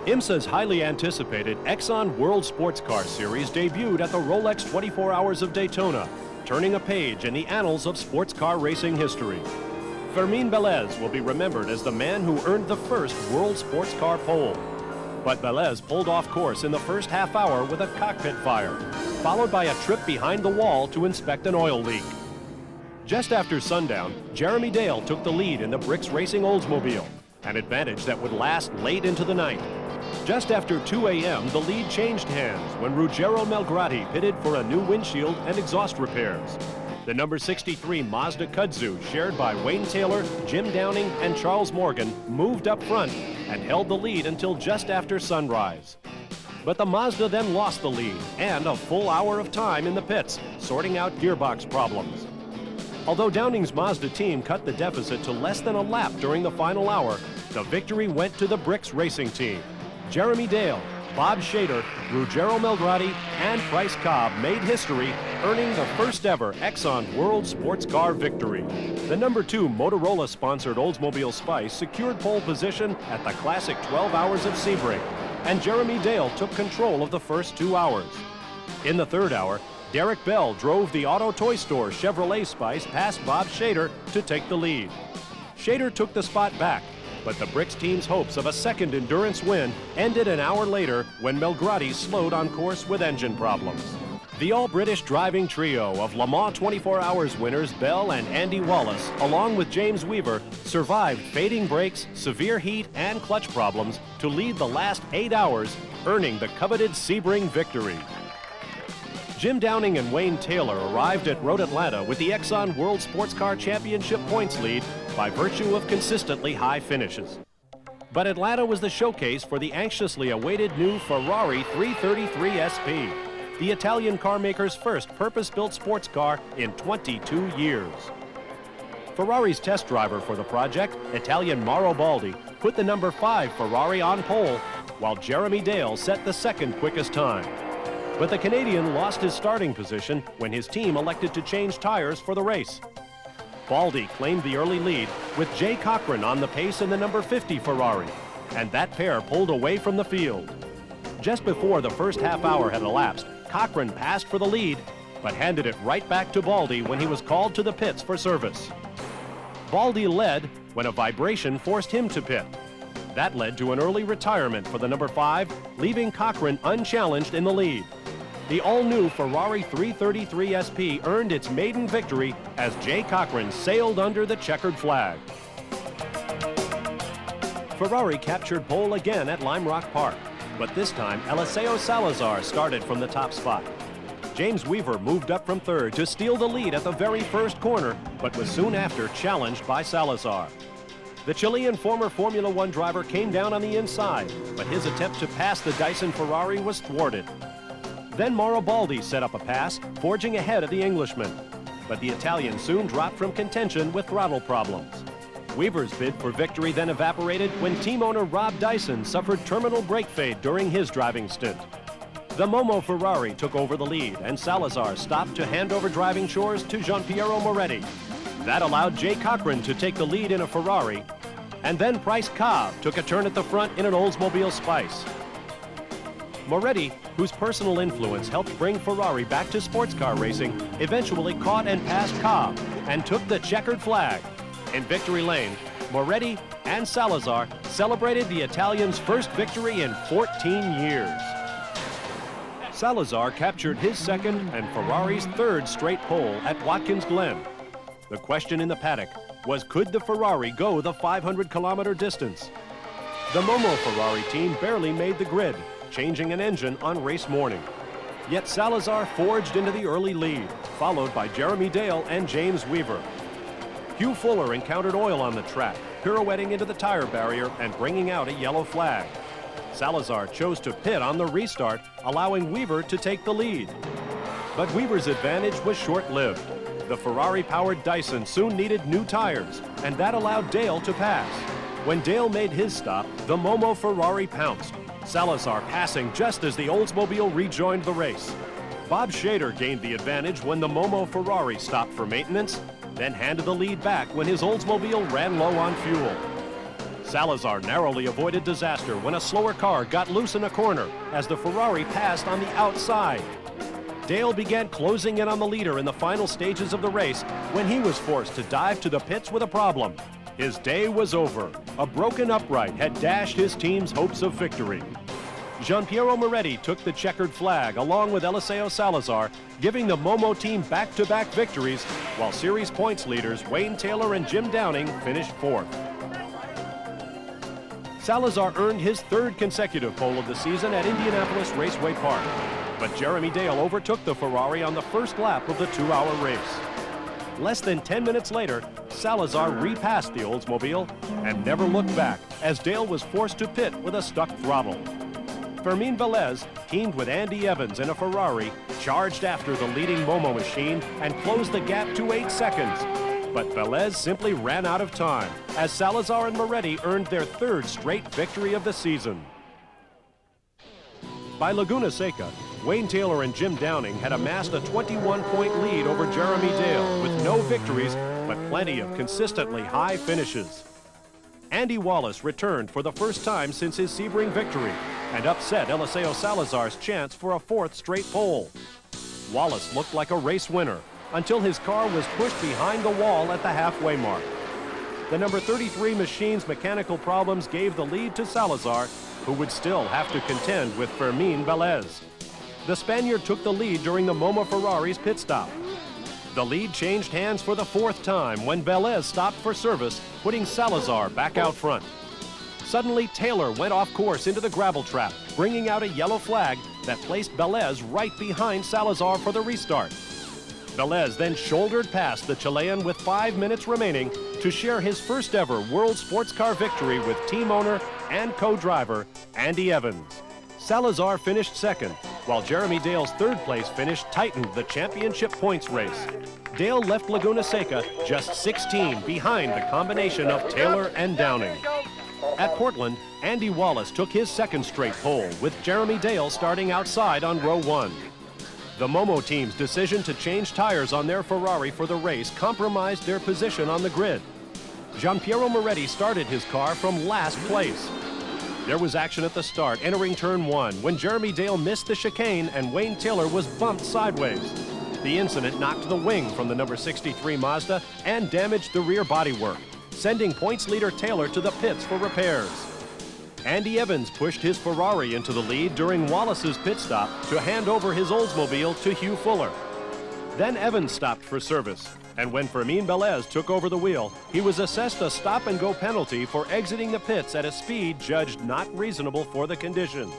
IMSA's highly anticipated Exxon World Sports Car Series debuted at the Rolex 24 Hours of Daytona, turning a page in the annals of sports car racing history. Fermín Vélez will be remembered as the man who earned the first World Sports Car pole. But Vélez pulled off course in the first half hour with a cockpit fire, followed by a trip behind the wall to inspect an oil leak. Just after sundown, Jeremy Dale took the lead in the Bricks Racing Oldsmobile, an advantage that would last late into the night. Just after 2 a.m., the lead changed hands when Ruggero Melgrati pitted for a new windshield and exhaust repairs. The number 63 Mazda Kudzu, shared by Wayne Taylor, Jim Downing, and Charles Morgan, moved up front and held the lead until just after sunrise. But the Mazda then lost the lead and a full hour of time in the pits, sorting out gearbox problems. Although Downing's Mazda team cut the deficit to less than a lap during the final hour, the victory went to the Bricks Racing team. Jeremy Dale, Bob Shader, Ruggero Melgrati, and Price Cobb made history, earning the first ever Exxon World Sports Car victory. The number 2 Motorola-sponsored Oldsmobile Spice secured pole position at the classic 12 Hours of Sebring, and Jeremy Dale took control of the first 2 hours. In the third hour, Derek Bell drove the Auto Toy Store Chevrolet Spice past Bob Shader to take the lead. Shader took the spot back, but the Bricks team's hopes of a second endurance win ended an hour later when Melgrati slowed on course with engine problems. The all-British driving trio of Le Mans 24 Hours winners Bell and Andy Wallace, along with James Weaver, survived fading brakes, severe heat, and clutch problems to lead the last 8 hours, earning the coveted Sebring victory. Jim Downing and Wayne Taylor arrived at Road Atlanta with the Exxon World Sports Car Championship points lead by virtue of consistently high finishes. But Atlanta was the showcase for the anxiously awaited new Ferrari 333 SP, the Italian carmaker's first purpose-built sports car in 22 years. Ferrari's test driver for the project, Italian Mauro Baldi, put the number 5 Ferrari on pole, while Jeremy Dale set the second quickest time. But the Canadian lost his starting position when his team elected to change tires for the race. Baldi claimed the early lead with Jay Cochran on the pace in the number 50 Ferrari, and that pair pulled away from the field. Just before the first half hour had elapsed, Cochran passed for the lead, but handed it right back to Baldi when he was called to the pits for service. Baldi led when a vibration forced him to pit. That led to an early retirement for the number 5, leaving Cochran unchallenged in the lead. The all-new Ferrari 333 SP earned its maiden victory as Jay Cochran sailed under the checkered flag. Ferrari captured pole again at Lime Rock Park, but this time Eliseo Salazar started from the top spot. James Weaver moved up from third to steal the lead at the very first corner, but was soon after challenged by Salazar. The Chilean former Formula One driver came down on the inside, but his attempt to pass the Dyson Ferrari was thwarted. Then Mauro Baldi set up a pass, forging ahead of the Englishman. But the Italian soon dropped from contention with throttle problems. Weaver's bid for victory then evaporated when team owner Rob Dyson suffered terminal brake fade during his driving stint. The Momo Ferrari took over the lead, and Salazar stopped to hand over driving chores to Gianpiero Moretti. That allowed Jay Cochran to take the lead in a Ferrari, and then Price Cobb took a turn at the front in an Oldsmobile Spice. Moretti, whose personal influence helped bring Ferrari back to sports car racing, eventually caught and passed Cobb and took the checkered flag. In victory lane, Moretti and Salazar celebrated the Italian's first victory in 14 years. Salazar captured his second and Ferrari's third straight pole at Watkins Glen. The question in the paddock was, could the Ferrari go the 500-kilometer distance? The Momo Ferrari team barely made the grid, changing an engine on race morning. Yet Salazar forged into the early lead, followed by Jeremy Dale and James Weaver. Hugh Fuller encountered oil on the track, pirouetting into the tire barrier and bringing out a yellow flag. Salazar chose to pit on the restart, allowing Weaver to take the lead. But Weaver's advantage was short-lived. The Ferrari-powered Dyson soon needed new tires, and that allowed Dale to pass. When Dale made his stop, the Momo Ferrari pounced, Salazar passing just as the Oldsmobile rejoined the race. Bob Shader gained the advantage when the Momo Ferrari stopped for maintenance, then handed the lead back when his Oldsmobile ran low on fuel. Salazar narrowly avoided disaster when a slower car got loose in a corner as the Ferrari passed on the outside. Dale began closing in on the leader in the final stages of the race when he was forced to dive to the pits with a problem. His day was over. A broken upright had dashed his team's hopes of victory. Gianpiero Moretti took the checkered flag along with Eliseo Salazar, giving the Momo team back-to-back victories, while series points leaders Wayne Taylor and Jim Downing finished fourth. Salazar earned his third consecutive pole of the season at Indianapolis Raceway Park, but Jeremy Dale overtook the Ferrari on the first lap of the 2-hour race. Less than 10 minutes later, Salazar repassed the Oldsmobile and never looked back as Dale was forced to pit with a stuck throttle. Fermín Velez, teamed with Andy Evans in a Ferrari, charged after the leading Momo machine and closed the gap to 8 seconds. But Velez simply ran out of time as Salazar and Moretti earned their third straight victory of the season. By Laguna Seca, Wayne Taylor and Jim Downing had amassed a 21-point lead over Jeremy Dale with no victories but plenty of consistently high finishes. Andy Wallace returned for the first time since his Sebring victory and upset Eliseo Salazar's chance for a fourth straight pole. Wallace looked like a race winner until his car was pushed behind the wall at the halfway mark. The number 33 machine's mechanical problems gave the lead to Salazar, who would still have to contend with Fermín Velez. The Spaniard took the lead during the Momo Ferrari's pit stop. The lead changed hands for the fourth time when Velez stopped for service, putting Salazar back out front. Suddenly, Taylor went off course into the gravel trap, bringing out a yellow flag that placed Velez right behind Salazar for the restart. Velez then shouldered past the Chilean with 5 minutes remaining to share his first ever World Sports Car victory with team owner and co-driver Andy Evans. Salazar finished second, while Jeremy Dale's third place finish tightened the championship points race. Dale left Laguna Seca just 16 behind the combination of Taylor and Downing. At Portland, Andy Wallace took his second straight pole, with Jeremy Dale starting outside on row 1. The Momo team's decision to change tires on their Ferrari for the race compromised their position on the grid. Gianpiero Moretti started his car from last place. There was action at the start, entering turn 1, when Jeremy Dale missed the chicane and Wayne Taylor was bumped sideways. The incident knocked the wing from the number 63 Mazda and damaged the rear bodywork, sending points leader Taylor to the pits for repairs. Andy Evans pushed his Ferrari into the lead during Wallace's pit stop to hand over his Oldsmobile to Hugh Fuller. Then Evans stopped for service, and when Fermín Velez took over the wheel, he was assessed a stop-and-go penalty for exiting the pits at a speed judged not reasonable for the conditions.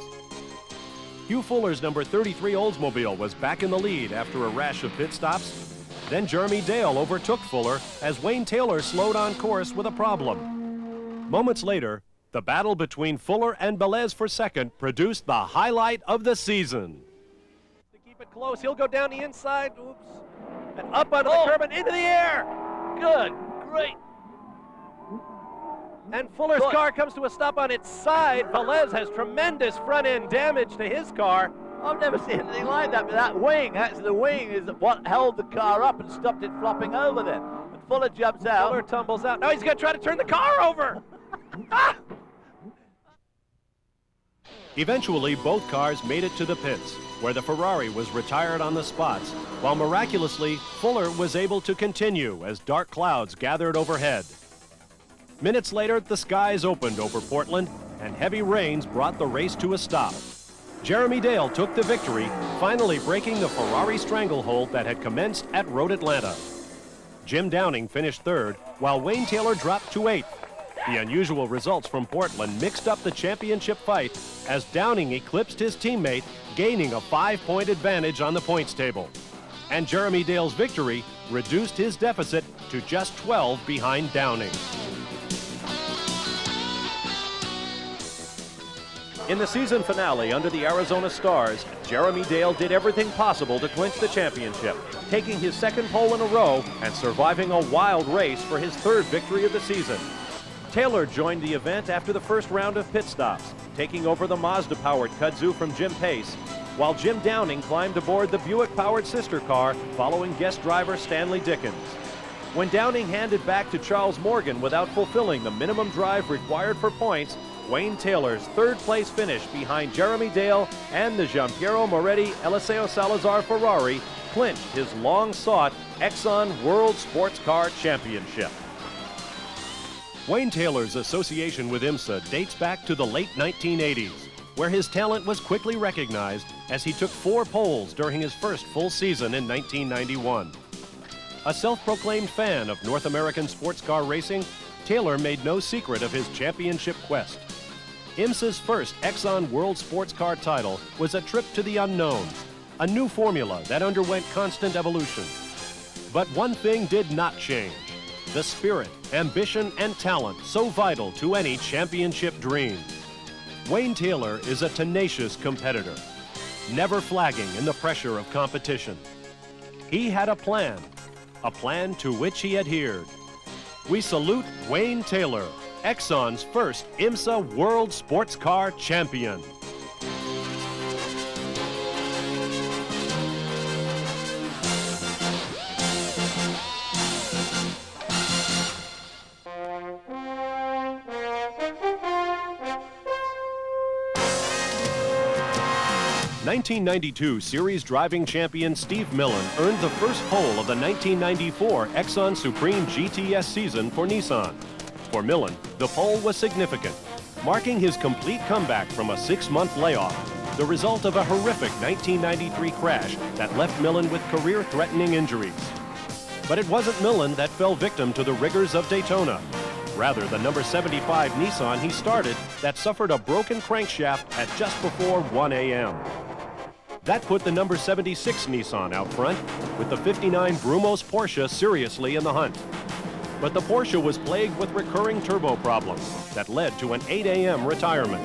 Hugh Fuller's number 33 Oldsmobile was back in the lead after a rash of pit stops. Then Jeremy Dale overtook Fuller as Wayne Taylor slowed on course with a problem. Moments later, the battle between Fuller and Velez for second produced the highlight of the season. To keep it close, he'll go down the inside, oops, and up onto the curb and into the air. Good, great. And Fuller's car comes to a stop on its side. Velez has tremendous front-end damage to his car. I've never seen anything like that, but that wing, actually the wing is what held the car up and stopped it flopping over then. And Fuller jumps out. Fuller tumbles out. Now he's going to try to turn the car over. Ah! Eventually, both cars made it to the pits, where the Ferrari was retired on the spots, while miraculously, Fuller was able to continue as dark clouds gathered overhead. Minutes later, the skies opened over Portland, and heavy rains brought the race to a stop. Jeremy Dale took the victory, finally breaking the Ferrari stranglehold that had commenced at Road Atlanta. Jim Downing finished third, while Wayne Taylor dropped to 8th. The unusual results from Portland mixed up the championship fight as Downing eclipsed his teammate, gaining a 5-point advantage on the points table. And Jeremy Dale's victory reduced his deficit to just 12 behind Downing. In the season finale under the Arizona Stars, Jeremy Dale did everything possible to clinch the championship, taking his second pole in a row and surviving a wild race for his third victory of the season. Taylor joined the event after the first round of pit stops, taking over the Mazda-powered kudzu from Jim Pace, while Jim Downing climbed aboard the Buick-powered sister car following guest driver Stanley Dickens. When Downing handed back to Charles Morgan without fulfilling the minimum drive required for points, Wayne Taylor's third-place finish behind Jeremy Dale and the Giampiero Moretti Eliseo Salazar Ferrari clinched his long-sought Exxon World Sports Car Championship. Wayne Taylor's association with IMSA dates back to the late 1980s, where his talent was quickly recognized as he took 4 poles during his first full season in 1991. A self-proclaimed fan of North American sports car racing, Taylor made no secret of his championship quest. IMSA's first Exxon World Sports Car title was a trip to the unknown, a new formula that underwent constant evolution. But one thing did not change: the spirit, ambition, and talent so vital to any championship dream. Wayne Taylor is a tenacious competitor, never flagging in the pressure of competition. He had a plan to which he adhered. We salute Wayne Taylor, Exxon's first IMSA World Sports Car Champion. '92 Series driving champion Steve Millen earned the first pole of the 1994 Exxon Supreme GTS season for Nissan. For Millen, the pole was significant, marking his complete comeback from a 6-month layoff, the result of a horrific 1993 crash that left Millen with career-threatening injuries. But it wasn't Millen that fell victim to the rigors of Daytona. Rather, the number 75 Nissan he started that suffered a broken crankshaft at just before 1 a.m. That put the number 76 Nissan out front, with the 59 Brumos Porsche seriously in the hunt. But the Porsche was plagued with recurring turbo problems that led to an 8 a.m. retirement.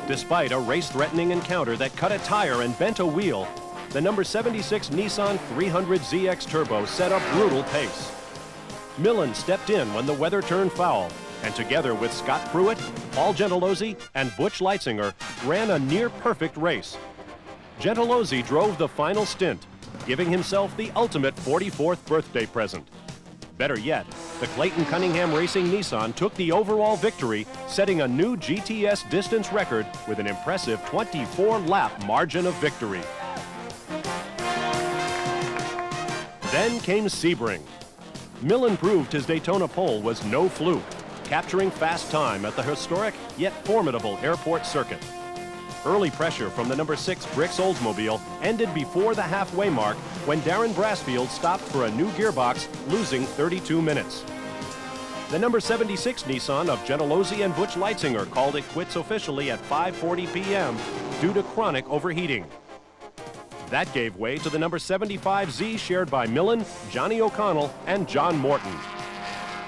Despite a race-threatening encounter that cut a tire and bent a wheel, the number 76 Nissan 300ZX Turbo set a brutal pace. Millen stepped in when the weather turned foul, and together with Scott Pruitt, Paul Gentilozzi, and Butch Leitzinger, ran a near-perfect race. Gentilozzi drove the final stint, giving himself the ultimate 44th birthday present. Better yet, the Clayton Cunningham Racing Nissan took the overall victory, setting a new GTS distance record with an impressive 24-lap margin of victory. Then came Sebring. Millen proved his Daytona pole was no fluke, capturing fast time at the historic yet formidable airport circuit. Early pressure from the number 6 Brix Oldsmobile ended before the halfway mark when Darren Brassfield stopped for a new gearbox, losing 32 minutes. The number 76 Nissan of Gentilozzi and Butch Leitzinger called it quits officially at 5:40 p.m. due to chronic overheating. That gave way to the number 75Z shared by Millen, Johnny O'Connell, and John Morton.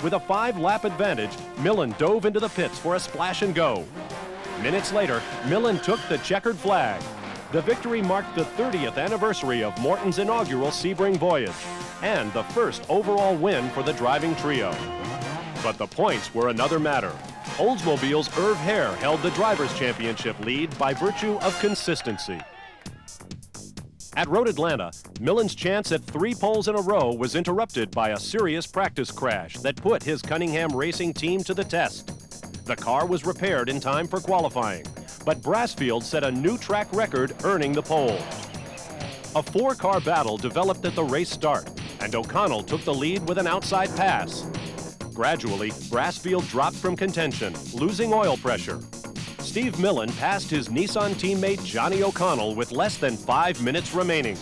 With a 5-lap advantage, Millen dove into the pits for a splash and go. Minutes later, Millen took the checkered flag. The victory marked the 30th anniversary of Morton's inaugural Sebring voyage and the first overall win for the driving trio. But the points were another matter. Oldsmobile's Irv Hare held the Drivers' Championship lead by virtue of consistency. At Road Atlanta, Millen's chance at 3 poles in a row was interrupted by a serious practice crash that put his Cunningham Racing team to the test. The car was repaired in time for qualifying, but Brassfield set a new track record, earning the pole. A 4-car battle developed at the race start, and O'Connell took the lead with an outside pass. Gradually, Brassfield dropped from contention, losing oil pressure. Steve Millen passed his Nissan teammate Johnny O'Connell with less than 5 minutes remaining.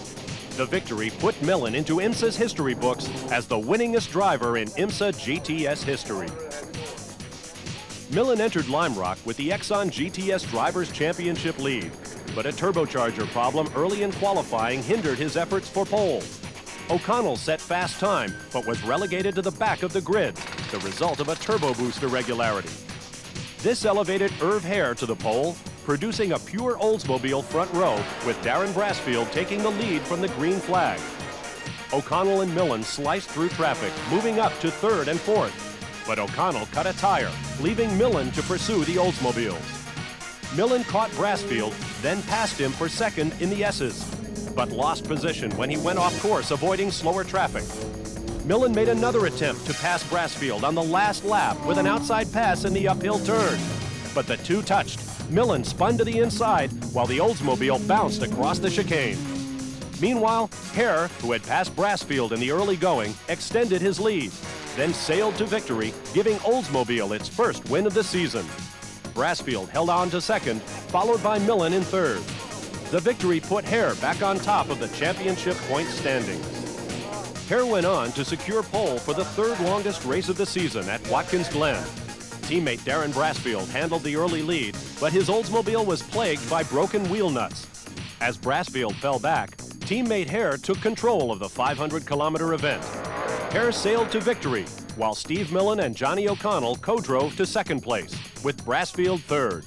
The victory put Millen into IMSA's history books as the winningest driver in IMSA GTS history. Millen entered Lime Rock with the Exxon GTS Drivers' Championship lead, but a turbocharger problem early in qualifying hindered his efforts for pole. O'Connell set fast time, but was relegated to the back of the grid, the result of a turbo boost irregularity. This elevated Irv Hare to the pole, producing a pure Oldsmobile front row, with Darren Brassfield taking the lead from the green flag. O'Connell and Millen sliced through traffic, moving up to 3rd and 4th. But O'Connell cut a tire, leaving Millen to pursue the Oldsmobiles. Millen caught Brassfield, then passed him for 2nd in the S's, but lost position when he went off course, avoiding slower traffic. Millen made another attempt to pass Brassfield on the last lap with an outside pass in the uphill turn. But the two touched. Millen spun to the inside while the Oldsmobile bounced across the chicane. Meanwhile, Hare, who had passed Brassfield in the early going, extended his lead, then sailed to victory, giving Oldsmobile its first win of the season. Brassfield held on to second, followed by Millen in third. The victory put Hare back on top of the championship point standings. Hare went on to secure pole for the third longest race of the season at Watkins Glen. Teammate Darren Brassfield handled the early lead, but his Oldsmobile was plagued by broken wheel nuts. As Brassfield fell back, teammate Hare took control of the 500-kilometer event. Hare sailed to victory, while Steve Millen and Johnny O'Connell co-drove to second place, with Brassfield third.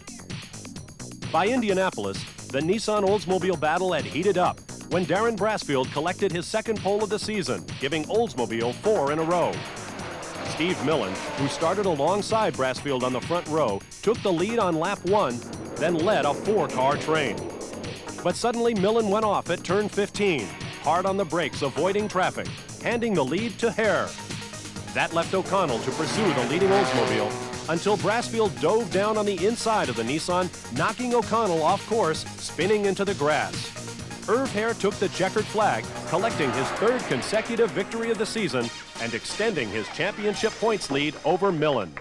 By Indianapolis, the Nissan Oldsmobile battle had heated up when Darren Brassfield collected his second pole of the season, giving Oldsmobile 4 in a row. Steve Millen, who started alongside Brassfield on the front row, took the lead on lap 1, then led a 4-car train. But suddenly Millen went off at turn 15, hard on the brakes, avoiding traffic, handing the lead to Hare. That left O'Connell to pursue the leading Oldsmobile until Brassfield dove down on the inside of the Nissan, knocking O'Connell off course, spinning into the grass. Irv Hare took the checkered flag, collecting his third consecutive victory of the season and extending his championship points lead over Millen.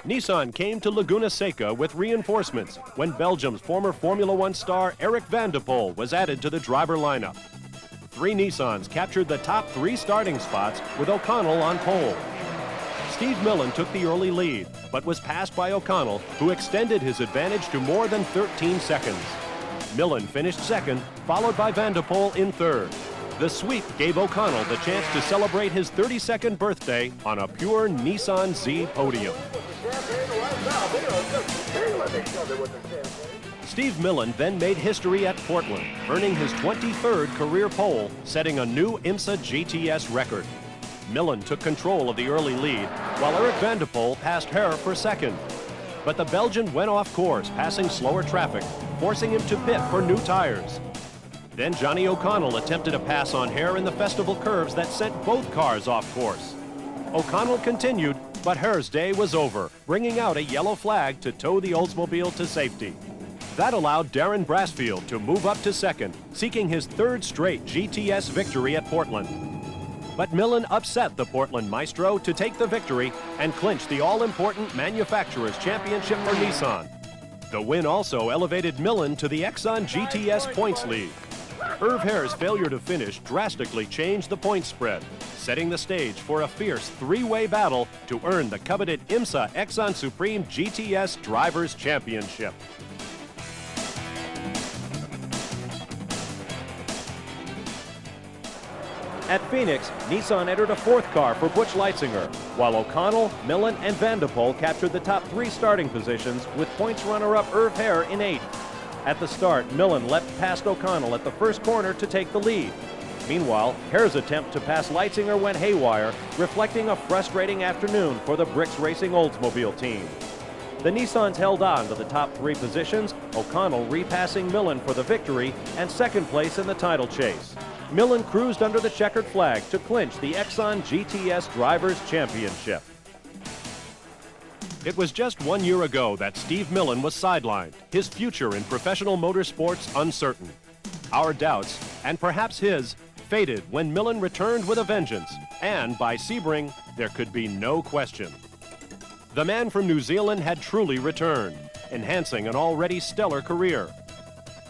Nissan came to Laguna Seca with reinforcements when Belgium's former Formula One star Eric van de Poel was added to the driver lineup. 3 Nissans captured the top 3 starting spots with O'Connell on pole. Steve Millen took the early lead, but was passed by O'Connell, who extended his advantage to more than 13 seconds. Millen finished second, followed by van de Poel in third. The sweep gave O'Connell the chance to celebrate his 32nd birthday on a pure Nissan Z podium. Steve Millen then made history at Portland, earning his 23rd career pole, setting a new IMSA GTS record. Millen took control of the early lead, while Eric van de Poel passed Hare for second. But the Belgian went off course, passing slower traffic, forcing him to pit for new tires. Then Johnny O'Connell attempted a pass on Hare in the festival curves that sent both cars off course. O'Connell continued, but Hare's day was over, bringing out a yellow flag to tow the Oldsmobile to safety. That allowed Darren Brassfield to move up to second, seeking his third straight GTS victory at Portland. But Millen upset the Portland Maestro to take the victory and clinch the all-important Manufacturers' Championship for Nissan. The win also elevated Millen to the Exxon GTS points lead. Irv Hare's failure to finish drastically changed the point spread, setting the stage for a fierce 3-way battle to earn the coveted IMSA Exxon Supreme GTS Drivers' Championship. At Phoenix, Nissan entered a 4th car for Butch Leitzinger, while O'Connell, Millen, and van de Poel captured the top 3 starting positions, with points runner-up Irv Hare in 8th. At the start, Millen leapt past O'Connell at the first corner to take the lead. Meanwhile, Hare's attempt to pass Leitzinger went haywire, reflecting a frustrating afternoon for the Bricks Racing Oldsmobile team. The Nissans held on to the top 3 positions, O'Connell repassing Millen for the victory and second place in the title chase. Millen cruised under the checkered flag to clinch the Exxon GTS Drivers' Championship. It was just 1 year ago that Steve Millen was sidelined, his future in professional motorsports uncertain. Our doubts, and perhaps his, faded when Millen returned with a vengeance, and by Sebring, there could be no question. The man from New Zealand had truly returned, enhancing an already stellar career.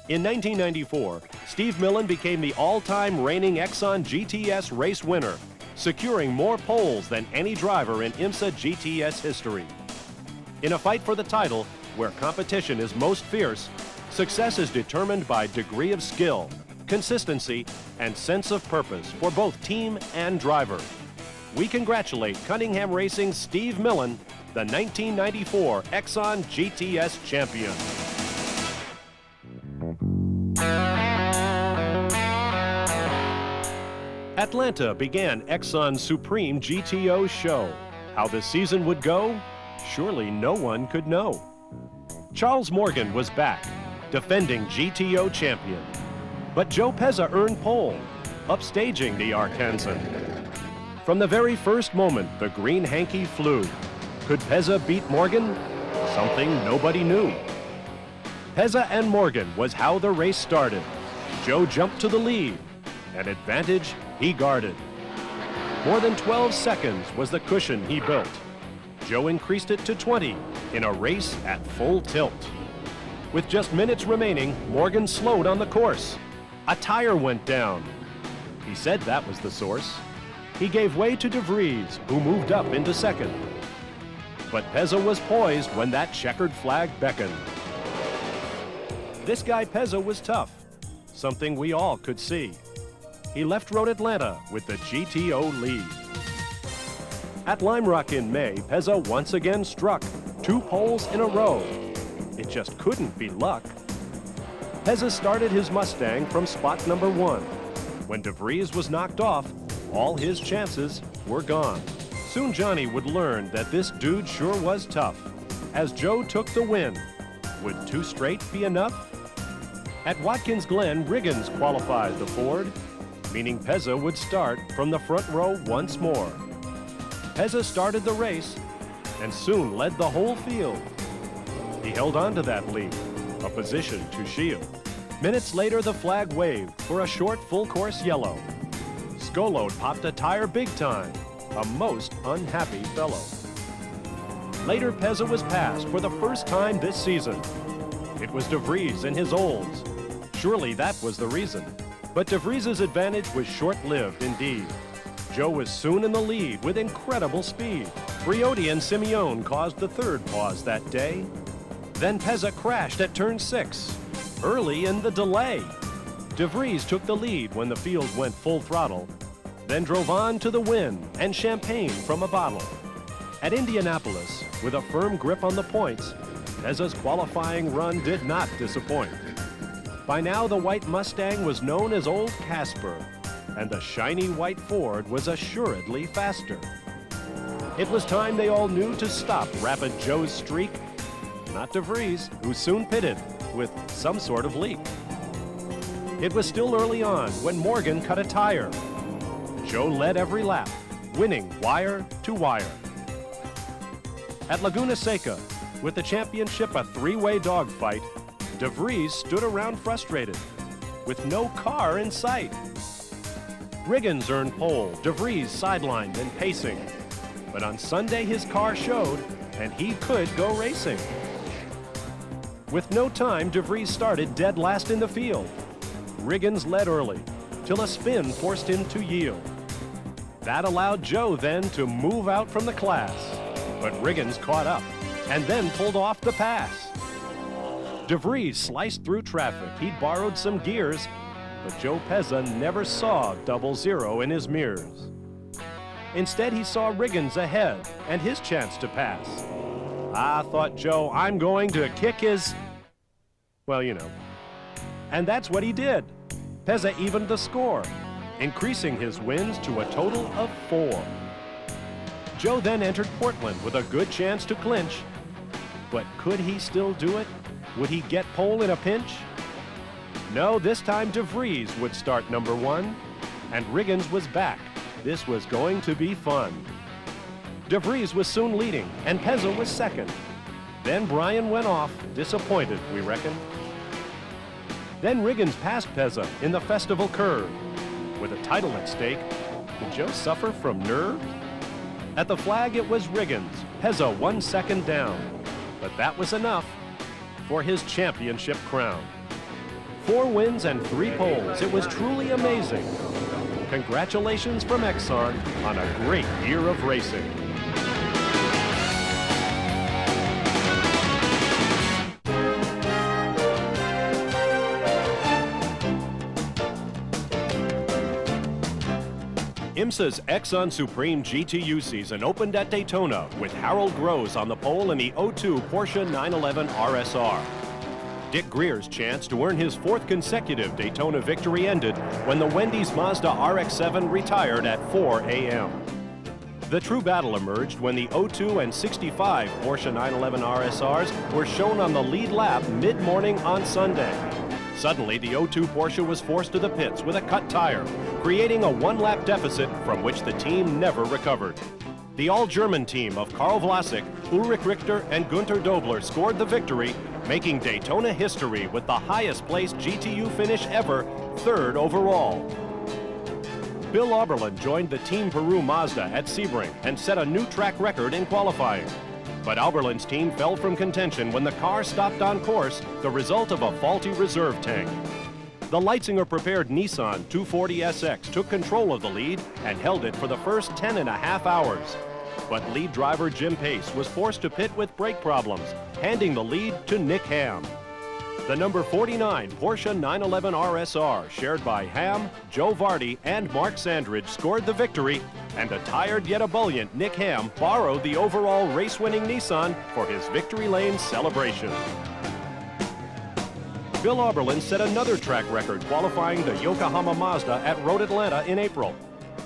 In 1994, Steve Millen became the all-time reigning Exxon GTS race winner, securing more poles than any driver in IMSA GTS history. In a fight for the title, where competition is most fierce, success is determined by degree of skill, consistency, and sense of purpose for both team and driver. We congratulate Cunningham Racing's Steve Millen, the 1994 Exxon GTS champion. Atlanta began Exxon's Supreme GTO show. How the season would go? Surely no one could know. Charles Morgan was back, defending GTO champion. But Joe Pezza earned pole, upstaging the Arkansan. From the very first moment, the green hanky flew. Could Pezza beat Morgan? Something nobody knew. Pezza and Morgan was how the race started. Joe jumped to the lead. An advantage he guarded. More than 12 seconds was the cushion he built. Joe increased it to 20 in a race at full tilt. With just minutes remaining, Morgan slowed on the course. A tire went down. He said that was the source. He gave way to DeVries, who moved up into second. But Pezza was poised when that checkered flag beckoned. This guy Pezza was tough, something we all could see. He left Road Atlanta with the GTO lead. At Lime Rock in May, Pezza once again struck 2 poles in a row. It just couldn't be luck. Pezza started his Mustang from spot number 1. When DeVries was knocked off, all his chances were gone. Soon Johnny would learn that this dude sure was tough. As Joe took the win, would 2 straight be enough? At Watkins Glen, Riggins qualified the Ford, meaning Pezza would start from the front row once more. Pezza started the race and soon led the whole field. He held on to that lead, a position to shield. Minutes later, the flag waved for a short full-course yellow. Scolo popped a tire big time, a most unhappy fellow. Later, Pezza was passed for the first time this season. It was DeVries and his olds. Surely that was the reason. But DeVries' advantage was short-lived indeed. Joe was soon in the lead with incredible speed. Briodi and Simeone caused the third pause that day. Then Pezza crashed at turn 6, early in the delay. DeVries took the lead when the field went full throttle, then drove on to the win and champagne from a bottle. At Indianapolis, with a firm grip on the points, Pezza's qualifying run did not disappoint. By now, the white Mustang was known as Old Casper, and the shiny white Ford was assuredly faster. It was time they all knew to stop Rapid Joe's streak. Not DeVries, who soon pitted with some sort of leak. It was still early on when Morgan cut a tire. Joe led every lap, winning wire to wire. At Laguna Seca, with the championship a 3-way dogfight, DeVries stood around frustrated, with no car in sight. Riggins earned pole, DeVries sidelined and pacing. But on Sunday his car showed, and he could go racing. With no time, DeVries started dead last in the field. Riggins led early, till a spin forced him to yield. That allowed Joe then to move out from the class. But Riggins caught up, and then pulled off the pass. DeVries sliced through traffic. He'd borrowed some gears, but Joe Pezza never saw 00 in his mirrors. Instead, he saw Riggins ahead and his chance to pass. Ah, thought Joe, I'm going to kick his... well, you know. And that's what he did. Pezza evened the score, increasing his wins to a total of 4. Joe then entered Portland with a good chance to clinch. But could he still do it? Would he get pole in a pinch? No, this time DeVries would start number 1, and Riggins was back. This was going to be fun. DeVries was soon leading, and Pezza was second. Then Brian went off, disappointed, we reckon. Then Riggins passed Pezza in the festival curve. With a title at stake, did Joe suffer from nerves? At the flag, it was Riggins, Pezza 1 second down. But that was enough for his championship crown. 4 wins and 3 poles. It was truly amazing. Congratulations from Exxon on a great year of racing. IMSA's Exxon Supreme GTU season opened at Daytona with Harold Gross on the pole in the 02 Porsche 911 RSR. Dick Greer's chance to earn his 4th consecutive Daytona victory ended when the Wendy's Mazda RX-7 retired at 4 a.m. The true battle emerged when the 02 and 65 Porsche 911 RSRs were shown on the lead lap mid-morning on Sunday. Suddenly, the 02 Porsche was forced to the pits with a cut tire, creating a one-lap deficit from which the team never recovered. The all-German team of Karl Vlasic, Ulrich Richter, and Günter Dobler scored the victory, making Daytona history with the highest-placed GTU finish ever, 3rd overall. Bill Auberlen joined the Team Peru Mazda at Sebring and set a new track record in qualifying. But Auberlen's team fell from contention when the car stopped on course, the result of a faulty reserve tank. The Leitzinger-prepared Nissan 240SX took control of the lead and held it for the first 10.5 hours. But lead driver Jim Pace was forced to pit with brake problems, handing the lead to Nick Ham. The number 49 Porsche 911 RSR, shared by Ham, Joe Vardy, and Mark Sandridge, scored the victory, and a tired yet ebullient Nick Ham borrowed the overall race-winning Nissan for his victory lane celebration. Bill Auberlen set another track record qualifying the Yokohama Mazda at Road Atlanta in April.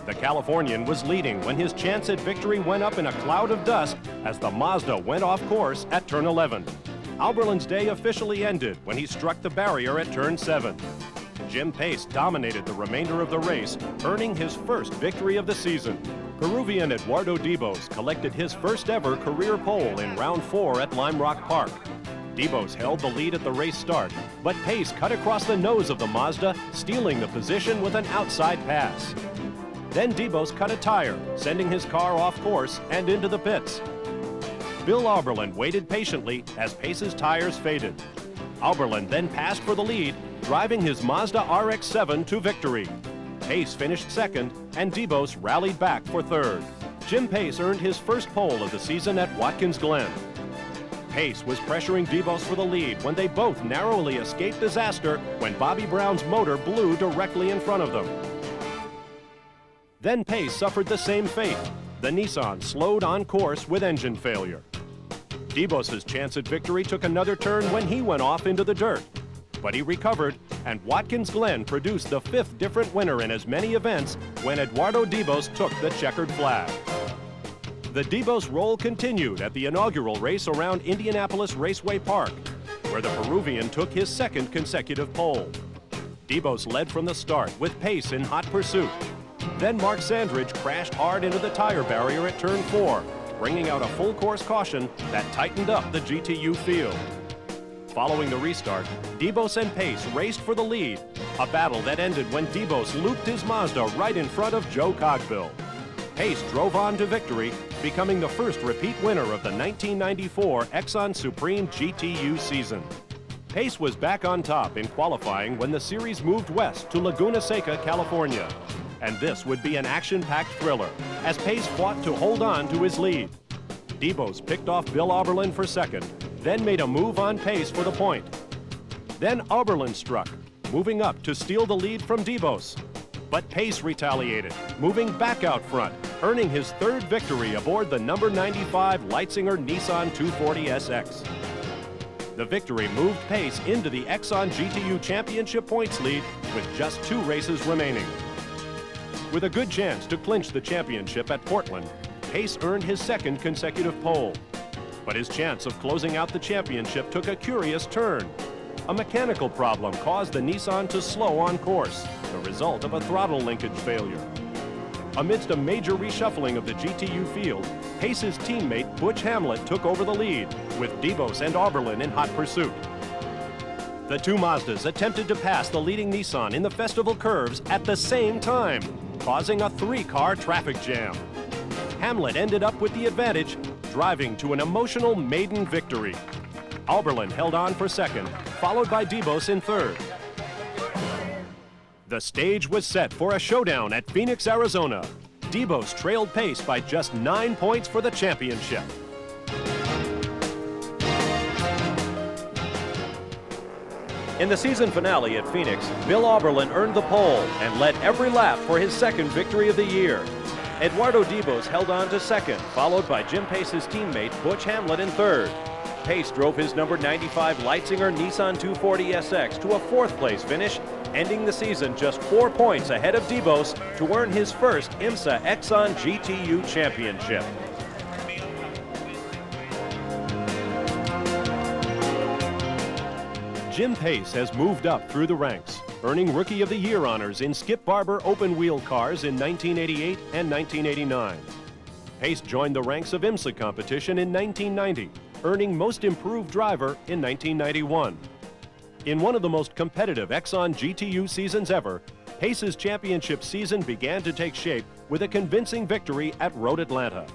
The Californian was leading when his chance at victory went up in a cloud of dust as the Mazda went off course at turn 11. Auberlen's day officially ended when he struck the barrier at turn 7. Jim Pace dominated the remainder of the race, earning his first victory of the season. Peruvian Eduardo Dibos collected his first ever career pole in round 4 at Lime Rock Park. Dibos held the lead at the race start, but Pace cut across the nose of the Mazda, stealing the position with an outside pass. Then Dibos cut a tire, sending his car off course and into the pits. Bill Auberlen waited patiently as Pace's tires faded. Auberlen then passed for the lead, driving his Mazda RX-7 to victory. Pace finished second, and Dibos rallied back for third. Jim Pace earned his first pole of the season at Watkins Glen. Pace was pressuring Dibos for the lead when they both narrowly escaped disaster when Bobby Brown's motor blew directly in front of them. Then Pace suffered the same fate. The Nissan slowed on course with engine failure. Dibos' chance at victory took another turn when he went off into the dirt. But he recovered, and Watkins Glen produced the 5th different winner in as many events when Eduardo Dibos took the checkered flag. The Dibos roll continued at the inaugural race around Indianapolis Raceway Park, where the Peruvian took his 2nd consecutive pole. Dibos led from the start with Pace in hot pursuit. Then Mark Sandridge crashed hard into the tire barrier at turn 4, bringing out a full course caution that tightened up the GTU field. Following the restart, Dibos and Pace raced for the lead, a battle that ended when Dibos looped his Mazda right in front of Joe Cogbill. Pace drove on to victory, becoming the first repeat winner of the 1994 Exxon Supreme GTU season. Pace was back on top in qualifying when the series moved west to Laguna Seca, California. And this would be an action-packed thriller, as Pace fought to hold on to his lead. Dibos picked off Bill Auberlen for second, then made a move on Pace for the point. Then Auberlen struck, moving up to steal the lead from Dibos. But Pace retaliated, moving back out front, earning his 3rd victory aboard the number 95 Leitzinger Nissan 240SX. The victory moved Pace into the Exxon GTU Championship points lead with just 2 races remaining. With a good chance to clinch the championship at Portland, Pace earned his 2nd consecutive pole. But his chance of closing out the championship took a curious turn. A mechanical problem caused the Nissan to slow on course, the result of a throttle linkage failure. Amidst a major reshuffling of the GTU field, Pace's teammate Butch Hamlet took over the lead, with Dibos and Auberlen in hot pursuit. The 2 Mazdas attempted to pass the leading Nissan in the festival curves at the same time, causing a 3-car traffic jam. Hamlet ended up with the advantage, driving to an emotional maiden victory. Auberlen held on for second, followed by Dibos in third. The stage was set for a showdown at Phoenix, Arizona. Dibos trailed Pace by just 9 points for the championship. In the season finale at Phoenix, Bill Auberlen earned the pole and led every lap for his 2nd victory of the year. Eduardo Dibos held on to second, followed by Jim Pace's teammate Butch Hamlet in third. Pace drove his number 95 Leitzinger Nissan 240SX to a 4th place finish, ending the season just 4 points ahead of Dibos to earn his first IMSA Exxon GTU championship. Jim Pace has moved up through the ranks, earning Rookie of the Year honors in Skip Barber open-wheel cars in 1988 and 1989. Pace joined the ranks of IMSA competition in 1990, earning Most Improved Driver in 1991. In one of the most competitive Exxon GTU seasons ever, Pace's championship season began to take shape with a convincing victory at Road Atlanta.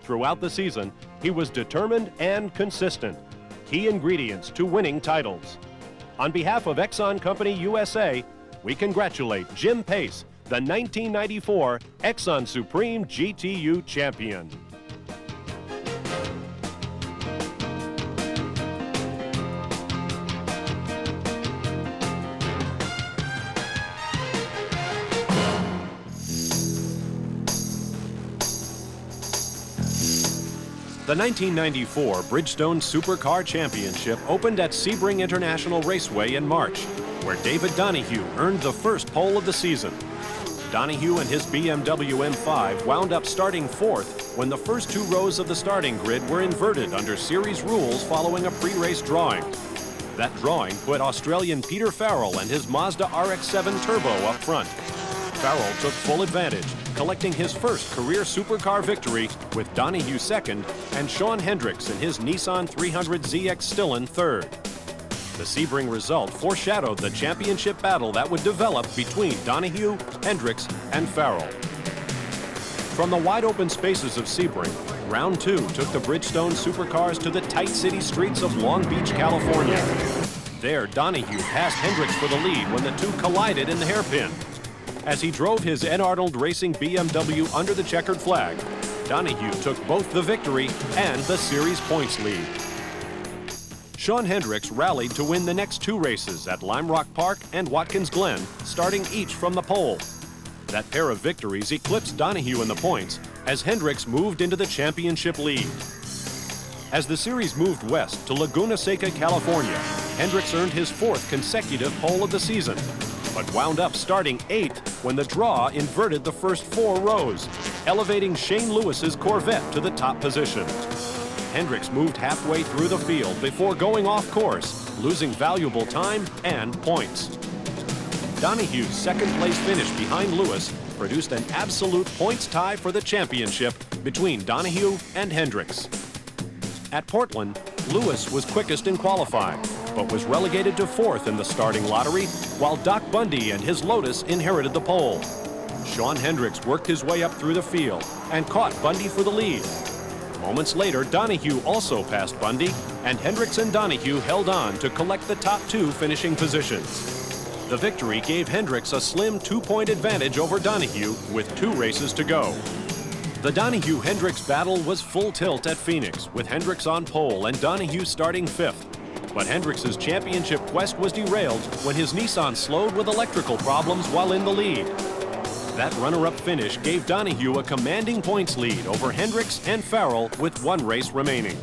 Throughout the season, he was determined and consistent, key ingredients to winning titles. On behalf of Exxon Company USA, we congratulate Jim Pace, the 1994 Exxon Supreme GTU champion. The 1994 Bridgestone Supercar Championship opened at Sebring International Raceway in March, where David Donahue earned the first pole of the season. Donahue and his BMW M5 wound up starting fourth when the first two rows of the starting grid were inverted under series rules following a pre-race drawing. That drawing put Australian Peter Farrell and his Mazda RX-7 Turbo up front. Farrell took full advantage, collecting his first career supercar victory with Donahue second and Sean Hendricks in his Nissan 300ZX Stillen third. The Sebring result foreshadowed the championship battle that would develop between Donahue, Hendricks, and Farrell. From the wide open spaces of Sebring, round two took the Bridgestone supercars to the tight city streets of Long Beach, California. There, Donahue passed Hendricks for the lead when the two collided in the hairpin. As he drove his Ed Arnold Racing BMW under the checkered flag, Donahue took both the victory and the series points lead. Sean Hendricks rallied to win the next two races at Lime Rock Park and Watkins Glen, starting each from the pole. That pair of victories eclipsed Donahue in the points as Hendricks moved into the championship lead. As the series moved west to Laguna Seca, California, Hendricks earned his fourth consecutive pole of the season, but wound up starting eighth when the draw inverted the first four rows, elevating Shane Lewis's Corvette to the top position. Hendricks moved halfway through the field before going off course, losing valuable time and points. Donahue's second place finish behind Lewis produced an absolute points tie for the championship between Donahue and Hendricks. At Portland, Lewis was quickest in qualifying, but was relegated to fourth in the starting lottery, while Doc Bundy and his Lotus inherited the pole. Sean Hendricks worked his way up through the field and caught Bundy for the lead. Moments later, Donahue also passed Bundy, and Hendricks and Donahue held on to collect the top two finishing positions. The victory gave Hendricks a slim 2-point advantage over Donahue with 2 races to go. The Donahue-Hendricks battle was full tilt at Phoenix, with Hendricks on pole and Donahue starting 5th. But Hendricks' championship quest was derailed when his Nissan slowed with electrical problems while in the lead. That runner-up finish gave Donahue a commanding points lead over Hendricks and Farrell with 1 race remaining.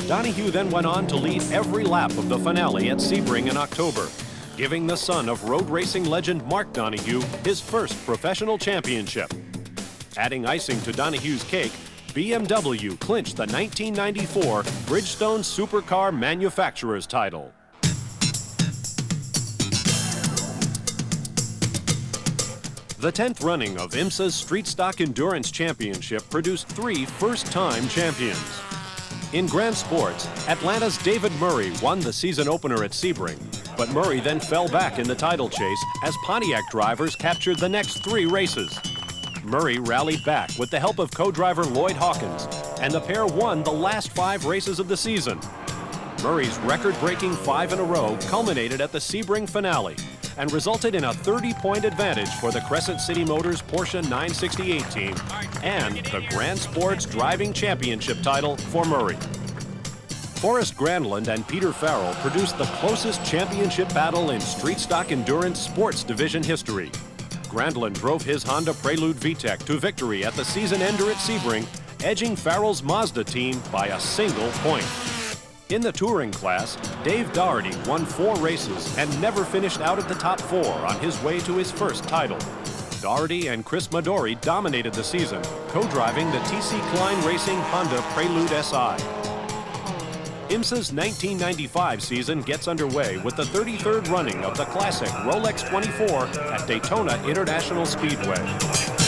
Donahue then went on to lead every lap of the finale at Sebring in October, giving the son of road racing legend Mark Donahue his first professional championship. Adding icing to Donahue's cake, BMW clinched the 1994 Bridgestone Supercar Manufacturer's title. The 10th running of IMSA's Street Stock Endurance Championship produced 3 first-time champions. In Grand Sports, Atlanta's David Murray won the season opener at Sebring, but Murray then fell back in the title chase as Pontiac drivers captured the next 3 races. Murray rallied back with the help of co-driver Lloyd Hawkins, and the pair won the last 5 races of the season. Murray's record-breaking 5 in a row culminated at the Sebring finale and resulted in a 30-point advantage for the Crescent City Motors Porsche 968 team and the Grand Sports Driving Championship title for Murray. Forrest Granlund and Peter Farrell produced the closest championship battle in street stock endurance sports division history. Granlund drove his Honda Prelude VTEC to victory at the season ender at Sebring, edging Farrell's Mazda team by a single point. In the touring class, Dave Doherty won 4 races and never finished out at the top 4 on his way to his first title. Doherty and Chris Midori dominated the season, co-driving the TC Klein Racing Honda Prelude SI. IMSA's 1995 season gets underway with the 33rd running of the classic Rolex 24 at Daytona International Speedway.